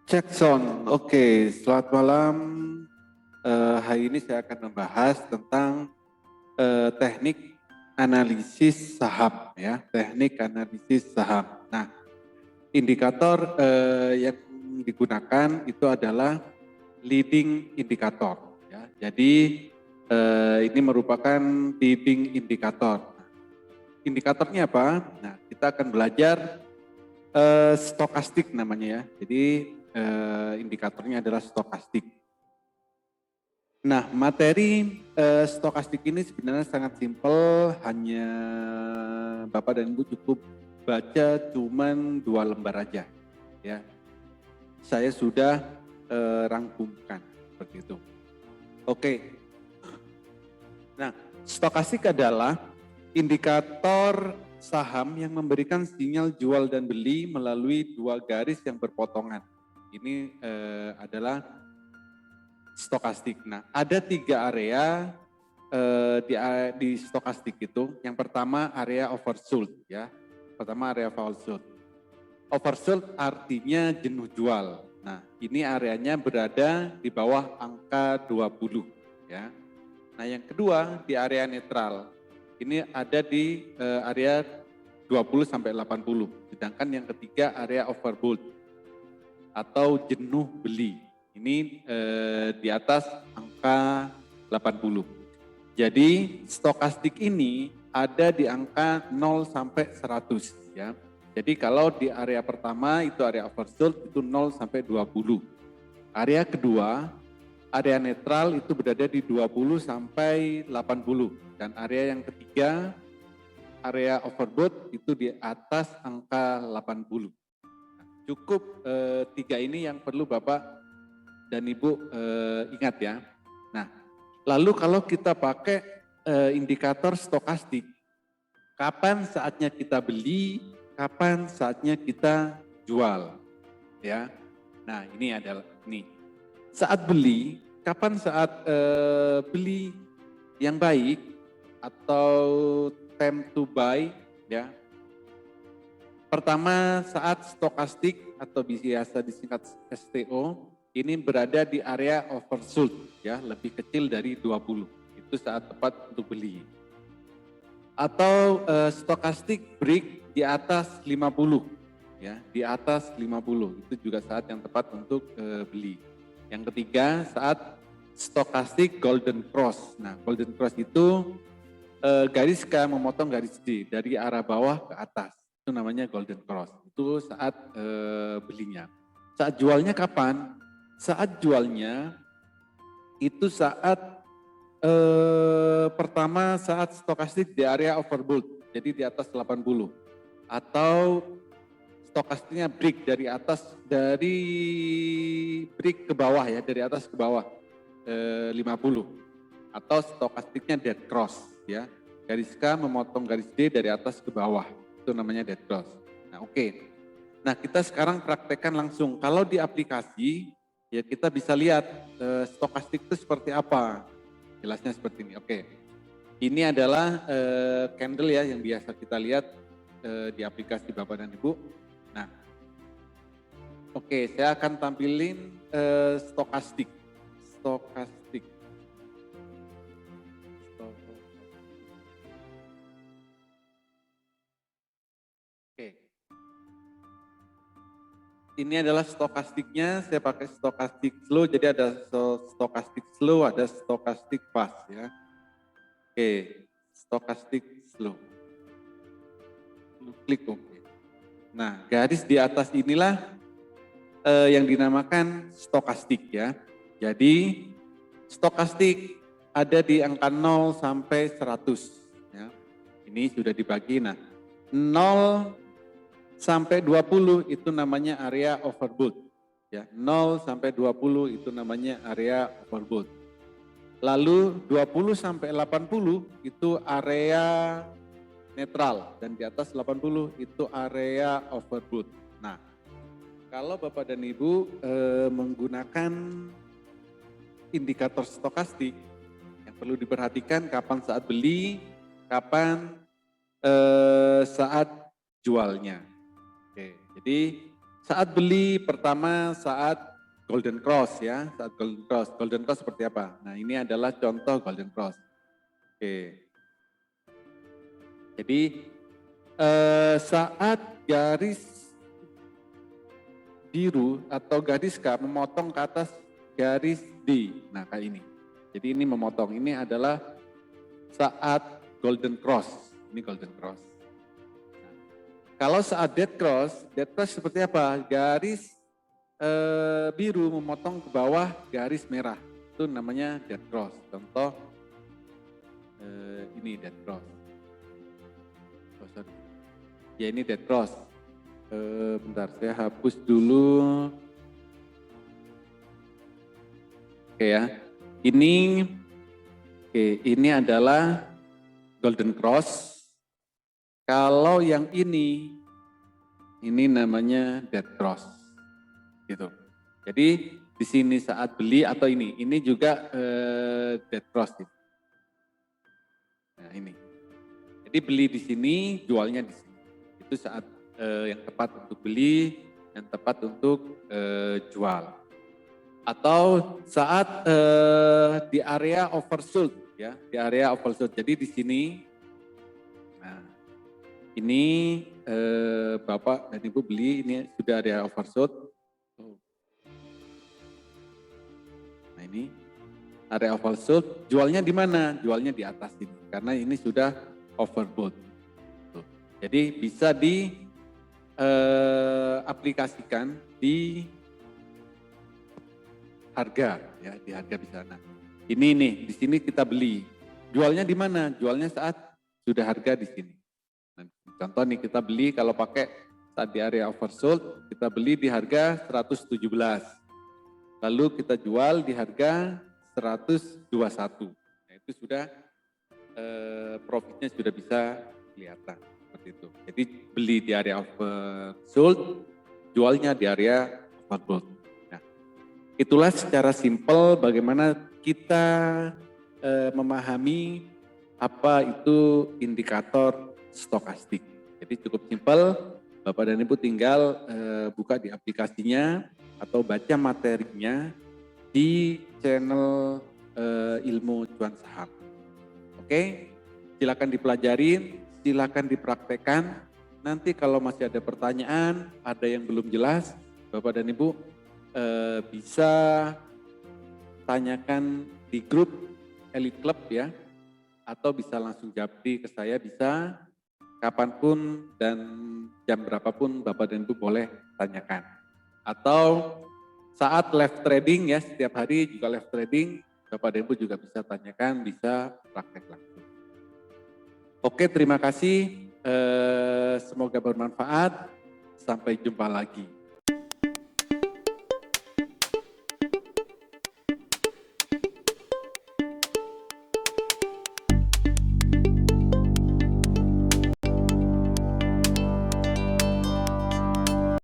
Cek sound. Oke, selamat malam. Hari ini saya akan membahas tentang teknik analisis saham, ya, teknik analisis saham. Nah, indikator yang digunakan itu adalah leading indikator, ya. Jadi ini merupakan leading indikator. Indikatornya apa? Nah, kita akan belajar stokastik namanya, ya. Jadi indikatornya adalah stokastik. Nah, materi stokastik ini sebenarnya sangat simpel, hanya Bapak dan Ibu cukup baca cuman 2 lembar aja, ya. Saya sudah rangkumkan seperti itu. Oke. Nah, stokastik adalah indikator saham yang memberikan sinyal jual dan beli melalui 2 garis yang berpotongan. Ini adalah stokastik. Nah, ada 3 area di stokastik itu. Yang pertama area oversold, ya. Pertama area oversold. Oversold artinya jenuh jual. Nah, ini areanya berada di bawah angka 20, ya. Nah, yang kedua di area netral. Ini ada di area 20 sampai 80. Sedangkan yang ketiga area overbought atau jenuh beli. Ini di atas angka 80. Jadi stokastik ini ada di angka 0 sampai 100, ya. Jadi kalau di area pertama itu area oversold itu 0 sampai 20. Area kedua, area netral itu berada di 20 sampai 80. Dan area yang ketiga, area overbought itu di atas angka 80. Cukup 3 ini yang perlu Bapak dan Ibu ingat, ya. Nah, lalu kalau kita pakai indikator stokastik, kapan saatnya kita beli, kapan saatnya kita jual, ya. Nah, ini adalah ini. Saat beli, kapan saat beli yang baik atau time to buy, ya. Pertama saat stokastik atau biasa disingkat STO ini berada di area oversold, ya, lebih kecil dari 20. Itu saat tepat untuk beli. Atau stokastik break di atas 50, ya, di atas 50. Itu juga saat yang tepat untuk beli. Yang ketiga saat stokastik golden cross. Nah, golden cross itu garis K memotong garis D dari arah bawah ke atas. Itu namanya golden cross. Itu saat belinya. Saat jualnya kapan? Saat jualnya itu saat pertama saat stokastik di area overbought, jadi di atas 80. Atau stokastiknya break dari atas, dari break ke bawah, ya, dari atas ke bawah 50. Atau stokastiknya dead cross, ya. Garis K memotong garis D dari atas ke bawah. Itu namanya dead cross. Nah, oke. Nah, kita sekarang praktekkan langsung. Kalau di aplikasi, ya kita bisa lihat stokastik itu seperti apa. Jelasnya seperti ini. Oke. Ini adalah candle, ya, yang biasa kita lihat di aplikasi Bapak dan Ibu. Nah, oke, saya akan tampilin stokastik. Stokastik. Oke. Ini adalah stokastiknya, saya pakai stokastik slow, jadi ada stokastik slow, ada stokastik fast, ya. Oke, stokastik slow. Klik oke. Nah, garis di atas inilah yang dinamakan stokastik, ya. Jadi stokastik ada di angka 0 sampai 100, ya. Ini sudah dibagi. Nah, 0 sampai 20 itu namanya area overbought, ya. 0 sampai 20 itu namanya area overbought. Lalu 20 sampai 80 itu area netral dan di atas 80 itu area overbought. Nah, kalau Bapak dan Ibu menggunakan indikator stokastik, yang perlu diperhatikan kapan saat beli, kapan saat jualnya. Oke, jadi Saat beli pertama saat Golden Cross ya, saat Golden Cross. Golden Cross seperti apa? Nah ini adalah contoh Golden Cross. Oke. Jadi saat garis biru atau garis K memotong ke atas garis D. Nah kayak ini. Jadi ini memotong, ini adalah saat Golden Cross. Ini Golden Cross. Nah, kalau saat Dead Cross seperti apa? Garis biru memotong ke bawah garis merah. Itu namanya Dead Cross. Contoh ini Dead Cross. Oh, sorry. Ya ini Dead Cross. Bentar saya hapus dulu. Oke ya. Ini adalah Golden Cross. Kalau yang ini namanya Dead Cross. Gitu. Jadi di sini saat beli atau ini juga Dead Cross. Gitu. Nah ini. Jadi beli di sini, jualnya di sini. Itu saat yang tepat untuk beli, yang tepat untuk jual. Atau saat di area oversold ya, di area oversold. Jadi di sini, nah ini Bapak dan Ibu beli, ini sudah area oversold. Nah ini area oversold, jualnya di mana? Jualnya di atas ini, karena ini sudah overbought. Jadi bisa aplikasikan di harga ya, di harga di sana. Ini nih, di sini kita beli. Jualnya di mana? Jualnya saat sudah harga di sini. Nah, contoh nih kita beli kalau pakai saat di area oversold, kita beli di harga 117. Lalu kita jual di harga 121. Nah, itu sudah profitnya sudah bisa kelihatan seperti itu. Jadi beli di area oversold, jualnya di area overbought. Itulah secara simpel bagaimana kita memahami apa itu indikator stokastik. Jadi cukup simpel, Bapak dan Ibu tinggal buka di aplikasinya atau baca materinya di channel Ilmu Cuan Saham. Oke, silakan dipelajari, silakan dipraktekkan. Nanti kalau masih ada pertanyaan, ada yang belum jelas, Bapak dan Ibu bisa tanyakan di grup Elite Club ya, atau bisa langsung japri ke saya, bisa kapanpun dan jam berapapun Bapak dan Ibu boleh tanyakan. Atau saat live trading ya, setiap hari juga live trading, Bapak dan Ibu juga bisa tanyakan, bisa praktek langsung. Oke, terima kasih, semoga bermanfaat, sampai jumpa lagi.